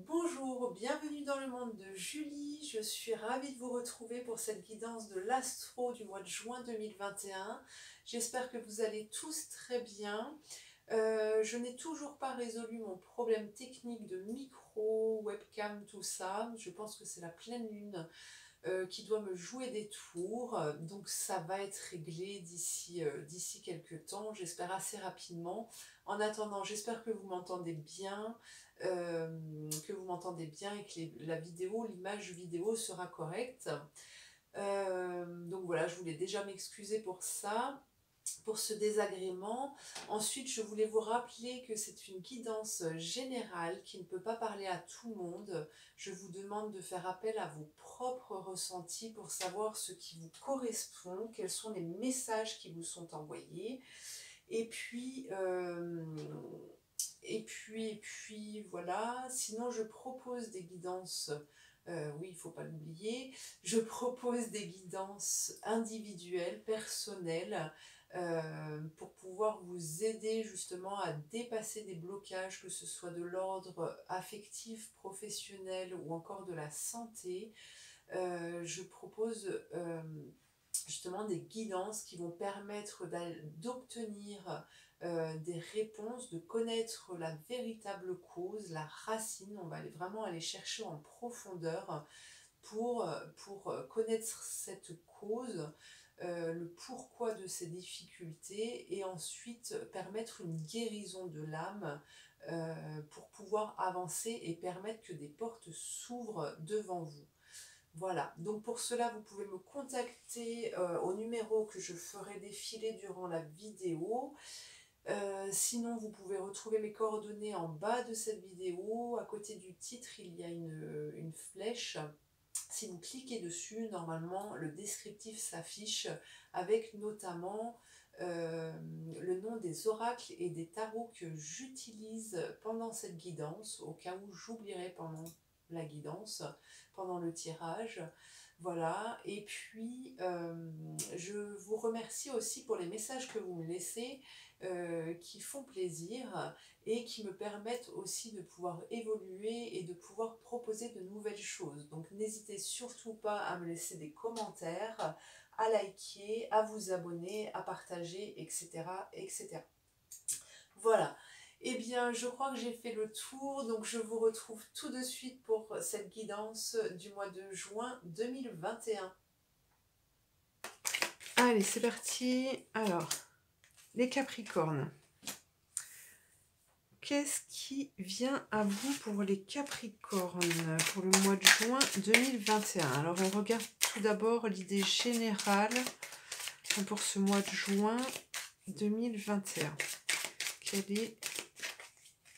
Bonjour, bienvenue dans le monde de Julie. Je suis ravie de vous retrouver pour cette guidance de l'astro du mois de juin 2021. J'espère que vous allez tous très bien. Je n'ai toujours pas résolu mon problème technique de micro, webcam, tout ça. Je pense que c'est la pleine lune qui doit me jouer des tours. Donc ça va être réglé d'ici quelques temps, j'espère assez rapidement. En attendant, j'espère que vous m'entendez bien, et que la vidéo, l'image vidéo sera correcte. Donc voilà, je voulais déjà m'excuser pour ça, pour ce désagrément. Ensuite, je voulais vous rappeler que c'est une guidance générale qui ne peut pas parler à tout le monde. Je vous demande de faire appel à vos propres ressentis pour savoir ce qui vous correspond, quels sont les messages qui vous sont envoyés. Et puis, voilà. Sinon, je propose des guidances. Oui, il ne faut pas l'oublier. Je propose des guidances individuelles, personnelles, pour pouvoir vous aider justement à dépasser des blocages, que ce soit de l'ordre affectif, professionnel ou encore de la santé. Je propose justement des guidances qui vont permettre d'obtenir des réponses, de connaître la véritable cause, la racine. On va vraiment aller chercher en profondeur pour connaître cette cause, le pourquoi de ces difficultés, et ensuite permettre une guérison de l'âme pour pouvoir avancer et permettre que des portes s'ouvrent devant vous. Voilà, donc pour cela, vous pouvez me contacter au numéro que je ferai défiler durant la vidéo. Sinon, vous pouvez retrouver mes coordonnées en bas de cette vidéo. À côté du titre, il y a une flèche. Si vous cliquez dessus, normalement, le descriptif s'affiche avec notamment le nom des oracles et des tarots que j'utilise pendant cette guidance, au cas où j'oublierai pendant la guidance, pendant le tirage. Voilà, et puis je vous remercie aussi pour les messages que vous me laissez, qui font plaisir et qui me permettent aussi de pouvoir évoluer et de pouvoir proposer de nouvelles choses. Donc n'hésitez surtout pas à me laisser des commentaires, à liker, à vous abonner, à partager, etc., etc. Voilà. Eh bien, je crois que j'ai fait le tour, donc je vous retrouve tout de suite pour cette guidance du mois de juin 2021. Allez, c'est parti. Alors, les Capricornes. Qu'est-ce qui vient à vous pour les Capricornes pour le mois de juin 2021? Alors, on regarde tout d'abord l'idée générale pour ce mois de juin 2021. Quel est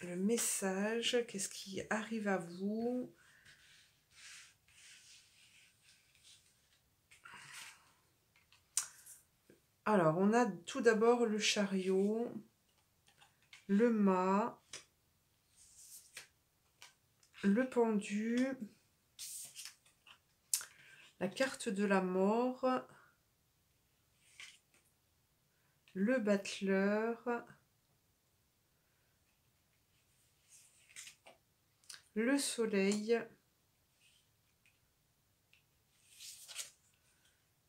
le message? Qu'est-ce qui arrive à vous? Alors, on a tout d'abord le chariot, le mât, le pendu, la carte de la mort, le battleur, le soleil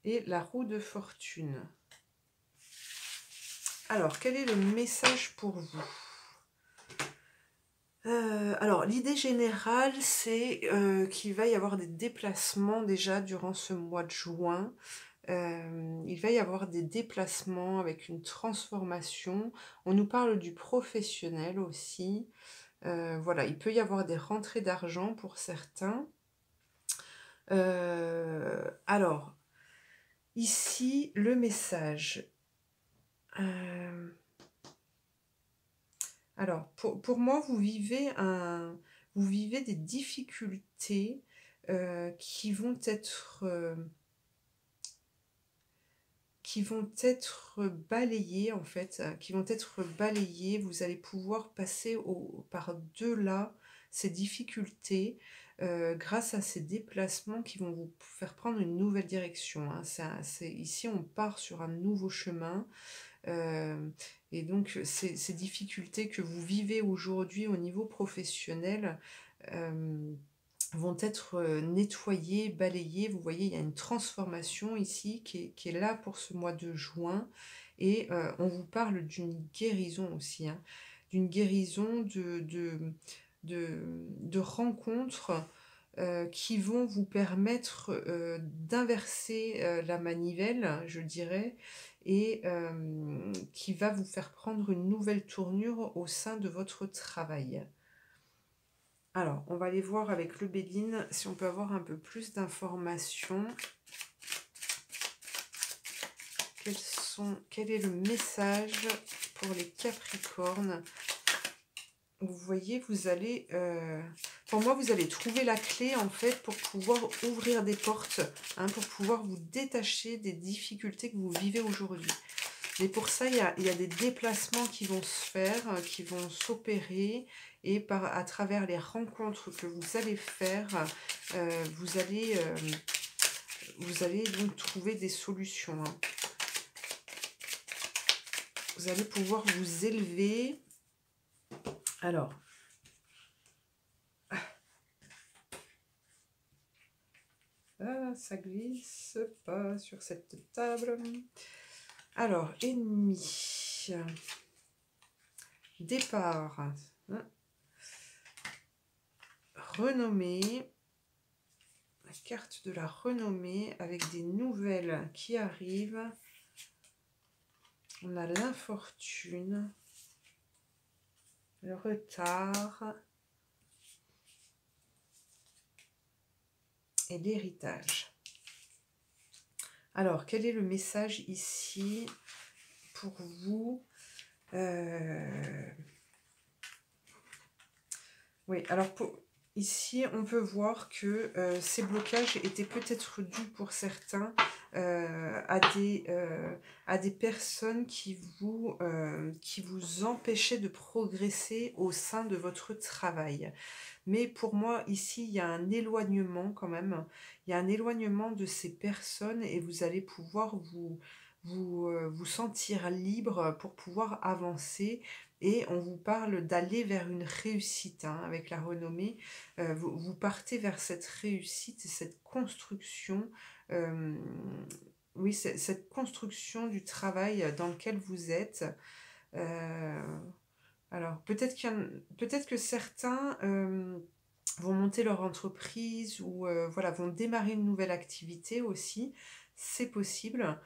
et la roue de fortune. Alors, quel est le message pour vous? Alors, l'idée générale, c'est qu'il va y avoir des déplacements déjà durant ce mois de juin. Il va y avoir des déplacements avec une transformation. On nous parle du professionnel aussi. Voilà, il peut y avoir des rentrées d'argent pour certains. Alors, ici, le message. Alors, pour moi, vous vivez des difficultés qui vont être balayées, en fait, qui vont être balayées. Vous allez pouvoir passer par-delà ces difficultés grâce à ces déplacements qui vont vous faire prendre une nouvelle direction, hein. Ici, on part sur un nouveau chemin. Et donc, ces difficultés que vous vivez aujourd'hui au niveau professionnel vont être nettoyés, balayés. Vous voyez, il y a une transformation ici qui est là pour ce mois de juin. Et on vous parle d'une guérison aussi, hein, d'une guérison de rencontres qui vont vous permettre d'inverser la manivelle, je dirais, et qui va vous faire prendre une nouvelle tournure au sein de votre travail. Alors, on va aller voir avec le Béline si on peut avoir un peu plus d'informations. Quel est le message pour les Capricornes? Vous voyez, vous allez... pour moi, vous allez trouver la clé, en fait, pour pouvoir ouvrir des portes, hein, pour pouvoir vous détacher des difficultés que vous vivez aujourd'hui. Mais pour ça, il y a des déplacements qui vont se faire, qui vont s'opérer. Et à travers les rencontres que vous allez faire, vous allez donc trouver des solutions. Hein. Vous allez pouvoir vous élever. Alors, ça glisse pas sur cette table. Alors, ennemi. Départ. Hein. Renommée. La carte de la renommée avec des nouvelles qui arrivent. On a l'infortune. Le retard. Et l'héritage. Alors, quel est le message ici pour vous? Oui, alors ici, on peut voir que ces blocages étaient peut-être dus pour certains à des personnes qui vous empêchaient de progresser au sein de votre travail. Mais pour moi, ici, il y a un éloignement quand même. Il y a un éloignement de ces personnes et vous allez pouvoir vous sentir libre pour pouvoir avancer. Et on vous parle d'aller vers une réussite, hein, avec la renommée. Vous partez vers cette réussite, cette construction. Oui, cette construction du travail dans lequel vous êtes. Alors, peut-être que certains vont monter leur entreprise ou voilà, vont démarrer une nouvelle activité aussi. C'est possible.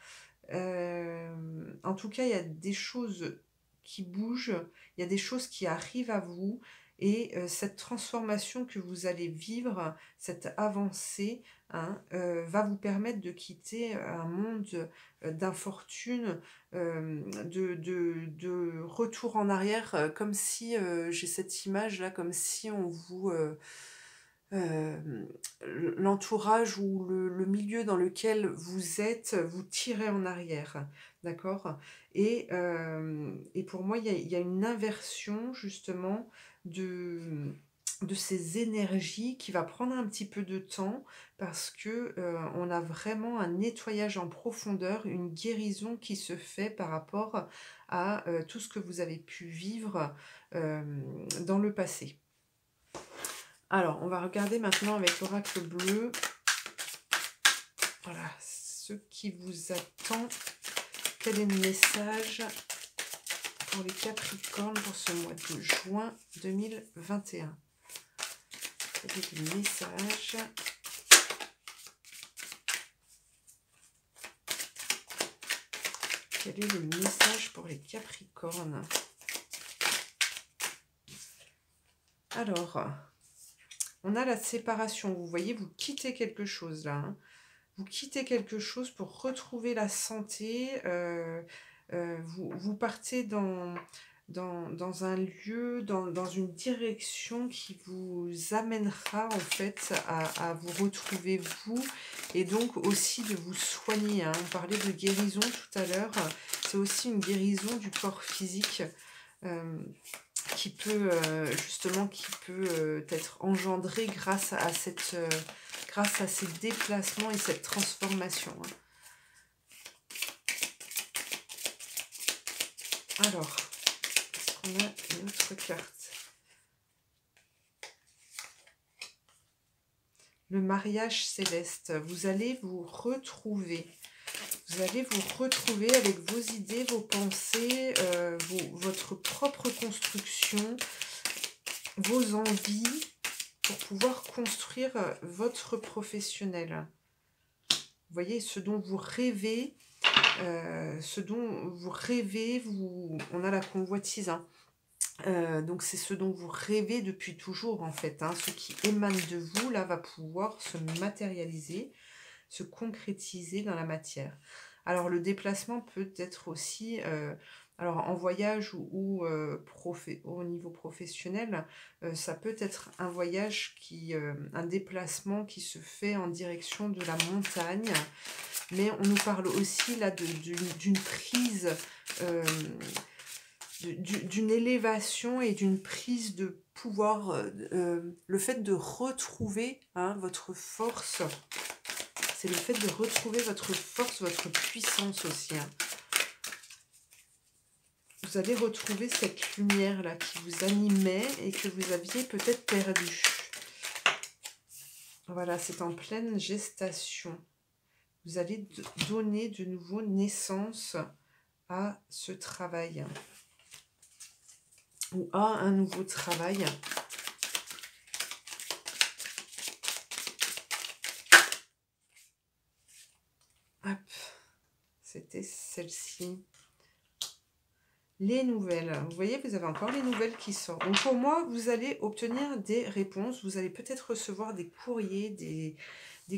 En tout cas, il y a des choses qui bougent, il y a des choses qui arrivent à vous et cette transformation que vous allez vivre, cette avancée, hein, va vous permettre de quitter un monde d'infortune, de retour en arrière, comme si, j'ai cette image là, comme si on vous... l'entourage ou le milieu dans lequel vous êtes, vous tirez en arrière, d'accord? Et pour moi, il y a une inversion justement de ces énergies qui va prendre un petit peu de temps parce que on a vraiment un nettoyage en profondeur, une guérison qui se fait par rapport à tout ce que vous avez pu vivre dans le passé. Alors, on va regarder maintenant avec l'oracle bleu. Voilà, ce qui vous attend. Quel est le message pour les Capricornes pour ce mois de juin 2021? Quel est le message? Quel est le message pour les Capricornes? Alors... on a la séparation, vous voyez, vous quittez quelque chose là. Hein. Vous quittez quelque chose pour retrouver la santé. Vous partez dans un lieu, dans une direction qui vous amènera en fait à vous retrouver vous et donc aussi de vous soigner. Hein. On parlait de guérison tout à l'heure. C'est aussi une guérison du corps physique. Qui peut être engendré grâce à ces déplacements et cette transformation. Alors, est-ce qu'on a une autre carte? le mariage céleste. Vous allez vous retrouver. Vous allez vous retrouver avec vos idées, vos pensées, votre propre construction, vos envies pour pouvoir construire votre professionnel. Vous voyez, ce dont vous rêvez, on a la convoitise, hein. Donc c'est ce dont vous rêvez depuis toujours en fait, hein. Ce qui émane de vous, là, va pouvoir se matérialiser, se concrétiser dans la matière. Alors le déplacement peut être aussi, alors en voyage ou au niveau professionnel, ça peut être un voyage un déplacement qui se fait en direction de la montagne, mais on nous parle aussi là d'une prise, d'une élévation et d'une prise de pouvoir, le fait de retrouver, hein, votre force. C'est le fait de retrouver votre force, votre puissance aussi, hein. Vous allez retrouver cette lumière-là qui vous animait et que vous aviez peut-être perdue. Voilà, c'est en pleine gestation. Vous allez donner de nouveau naissance à ce travail. Ou à un nouveau travail. Hop, c'était celle-ci. Les nouvelles. Vous voyez, vous avez encore les nouvelles qui sortent. Donc pour moi, vous allez obtenir des réponses. Vous allez peut-être recevoir des courriers, des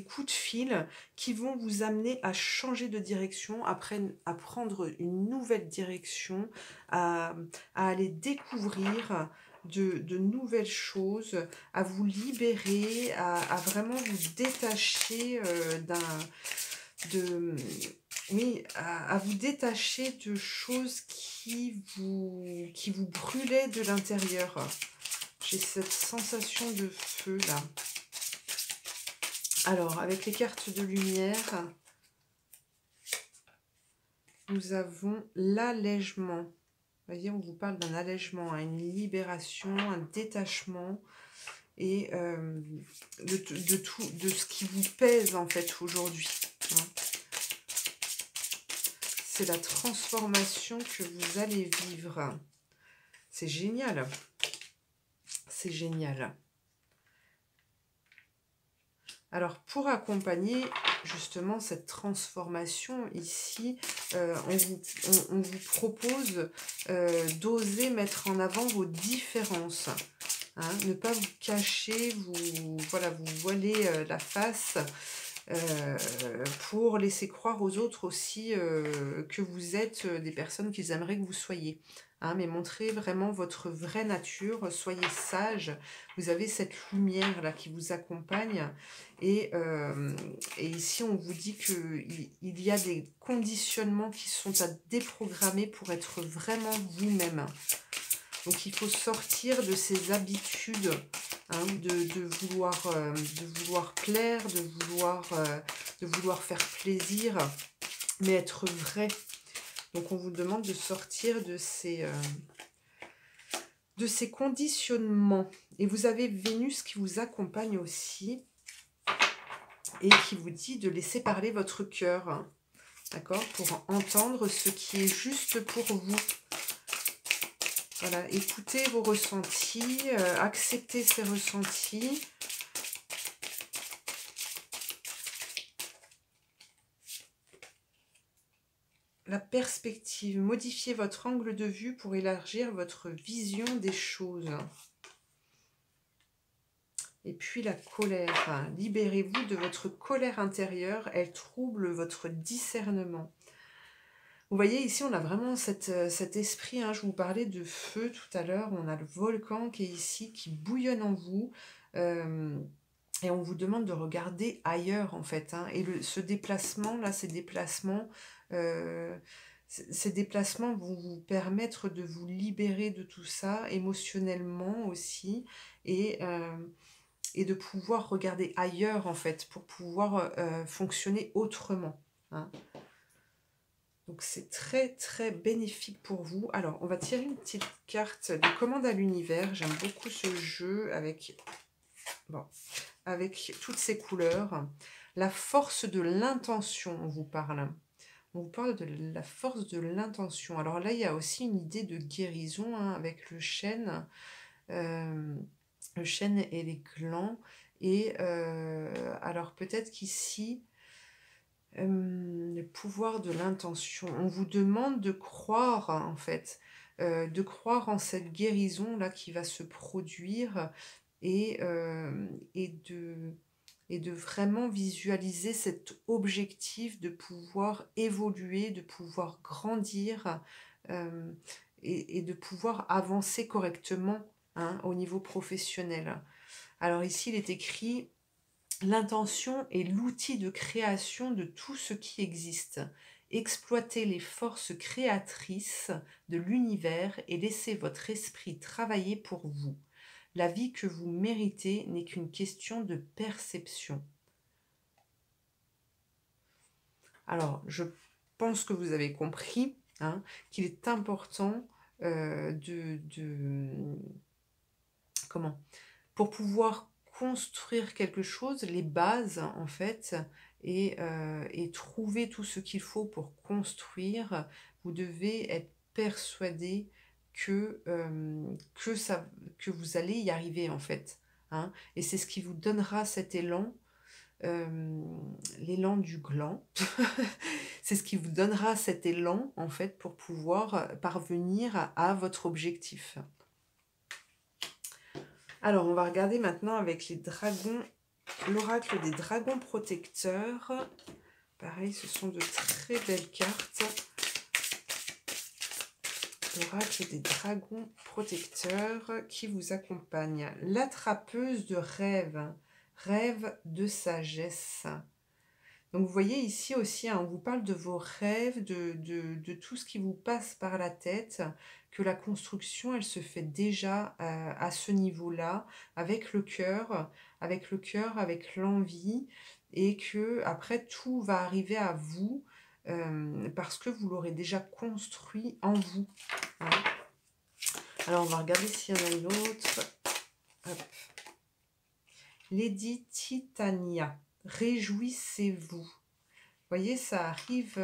coups de fil qui vont vous amener à changer de direction, à prendre une nouvelle direction, à aller découvrir de nouvelles choses, à vous libérer, à vraiment vous détacher oui, à vous détacher de choses qui vous brûlaient de l'intérieur. J'ai cette sensation de feu là. Alors, avec les cartes de lumière, nous avons l'allègement. Vous voyez, on vous parle d'un allègement, hein, une libération, un détachement et de ce qui vous pèse en fait aujourd'hui, hein. C'est la transformation que vous allez vivre. C'est génial. C'est génial. Alors, pour accompagner justement cette transformation ici, on vous propose d'oser mettre en avant vos différences. Hein, ne pas vous cacher, vous voiler la face pour laisser croire aux autres aussi que vous êtes des personnes qu'ils aimeraient que vous soyez. Hein, mais montrez vraiment votre vraie nature, soyez sage, vous avez cette lumière là qui vous accompagne et ici on vous dit qu'il y a des conditionnements qui sont à déprogrammer pour être vraiment vous-même. Donc il faut sortir de ces habitudes, hein, de vouloir plaire, de vouloir faire plaisir, mais être vrai. Donc on vous demande de sortir de ces conditionnements. Et vous avez Vénus qui vous accompagne aussi et qui vous dit de laisser parler votre cœur, hein, d'accord, pour entendre ce qui est juste pour vous. Voilà, écoutez vos ressentis, acceptez ces ressentis. La perspective, modifiez votre angle de vue pour élargir votre vision des choses. Et puis la colère, libérez-vous de votre colère intérieure, elle trouble votre discernement. Vous voyez, ici, on a vraiment cet esprit, hein, je vous parlais de feu tout à l'heure, on a le volcan qui est ici, qui bouillonne en vous, et on vous demande de regarder ailleurs, en fait. Hein, et ce déplacement, là, ces déplacements vont vous permettre de vous libérer de tout ça, émotionnellement aussi, et de pouvoir regarder ailleurs, en fait, pour pouvoir fonctionner autrement, hein. Donc c'est très très bénéfique pour vous. Alors on va tirer une petite carte de commande à l'univers. J'aime beaucoup ce jeu avec... Bon, avec toutes ces couleurs. La force de l'intention, on vous parle. On vous parle de la force de l'intention. Alors là, il y a aussi une idée de guérison hein, avec le chêne et les glands. Et alors peut-être qu'ici, le pouvoir de l'intention. On vous demande de croire, en fait, de croire en cette guérison-là qui va se produire et, et de vraiment visualiser cet objectif de pouvoir évoluer, de pouvoir grandir et de pouvoir avancer correctement hein, au niveau professionnel. Alors ici, il est écrit l'intention est l'outil de création de tout ce qui existe. Exploitez les forces créatrices de l'univers et laissez votre esprit travailler pour vous. La vie que vous méritez n'est qu'une question de perception. Alors, je pense que vous avez compris hein, qu'il est important pour pouvoir construire quelque chose, les bases en fait, et trouver tout ce qu'il faut pour construire, vous devez être persuadé que vous allez y arriver en fait. Hein, et c'est ce qui vous donnera cet élan, l'élan du gland. C'est ce qui vous donnera cet élan en fait pour pouvoir parvenir à votre objectif. Alors, on va regarder maintenant avec les dragons, l'oracle des dragons protecteurs. Pareil, ce sont de très belles cartes. L'oracle des dragons protecteurs qui vous accompagne. L'attrapeuse de rêves, rêve de sagesse. Donc, vous voyez ici aussi, hein, on vous parle de vos rêves, de tout ce qui vous passe par la tête, que la construction, elle se fait déjà à ce niveau-là, avec le cœur, avec l'envie, et que après tout va arriver à vous, parce que vous l'aurez déjà construit en vous. Hein. Alors, on va regarder s'il y en a une autre. Hop. Lady Titania. Réjouissez-vous. Vous voyez, ça arrive,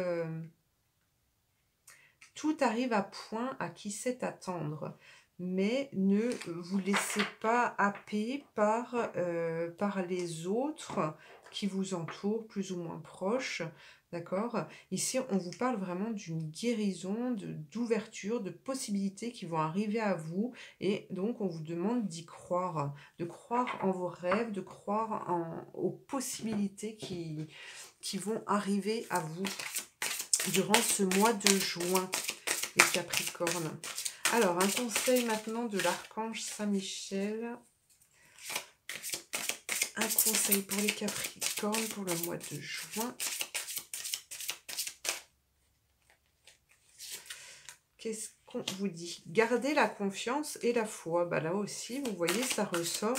tout arrive à point à qui sait attendre, mais ne vous laissez pas happer par les autres qui vous entourent, plus ou moins proches, d'accord? Ici, on vous parle vraiment d'une guérison, d'ouverture, de possibilités qui vont arriver à vous, et donc on vous demande d'y croire, de croire en vos rêves, de croire aux possibilités qui vont arriver à vous durant ce mois de juin, les Capricornes. Alors, un conseil maintenant de l'archange Saint-Michel. Un conseil pour les Capricornes pour le mois de juin. Qu'est-ce qu'on vous dit? Gardez la confiance et la foi. Bah, là aussi, vous voyez, ça ressort.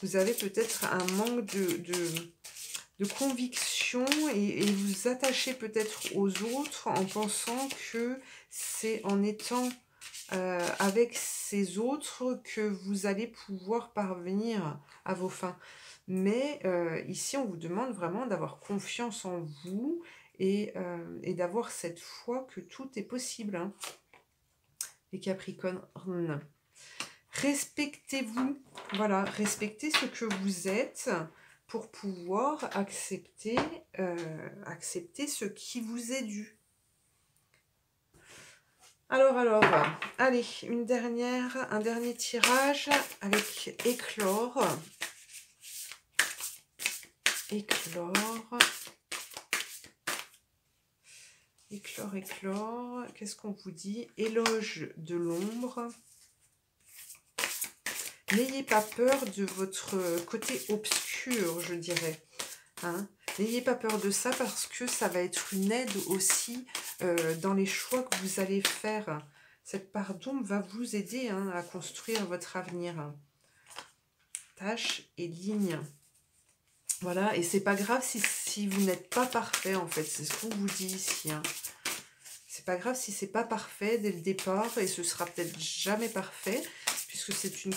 Vous avez peut-être un manque de conviction et vous attachez peut-être aux autres en pensant que c'est en étant avec ces autres que vous allez pouvoir parvenir à vos fins. Mais ici, on vous demande vraiment d'avoir confiance en vous et d'avoir cette foi que tout est possible. Hein. Les Capricornes, respectez-vous, voilà, respectez ce que vous êtes pour pouvoir accepter ce qui vous est dû. Alors, allez, un dernier tirage avec éclore. Éclore. Qu'est-ce qu'on vous dit? Éloge de l'ombre. N'ayez pas peur de votre côté obscur, je dirais. Hein? N'ayez pas peur de ça parce que ça va être une aide aussi dans les choix que vous allez faire. Cette part d'ombre va vous aider hein, à construire votre avenir. Tâches et lignes. Voilà, et c'est pas grave si vous n'êtes pas parfait en fait, c'est ce qu'on vous dit ici. Hein. C'est pas grave si c'est pas parfait dès le départ et ce sera peut-être jamais parfait puisque que c'est une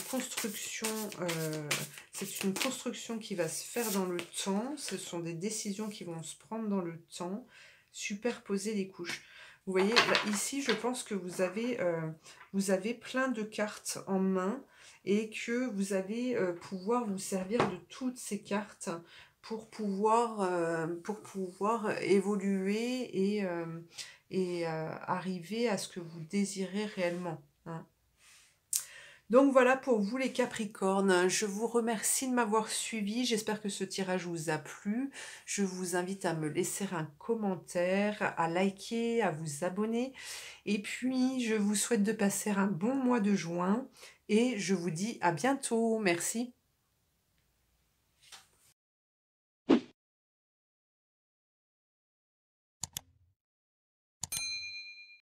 construction qui va se faire dans le temps. Ce sont des décisions qui vont se prendre dans le temps. Superposer les couches. Vous voyez, là, ici, je pense que vous avez plein de cartes en main et que vous allez pouvoir vous servir de toutes ces cartes pour pouvoir évoluer et arriver à ce que vous désirez réellement. Hein. Donc voilà pour vous les Capricornes, je vous remercie de m'avoir suivi, j'espère que ce tirage vous a plu, je vous invite à me laisser un commentaire, à liker, à vous abonner, et puis je vous souhaite de passer un bon mois de juin, et je vous dis à bientôt, merci.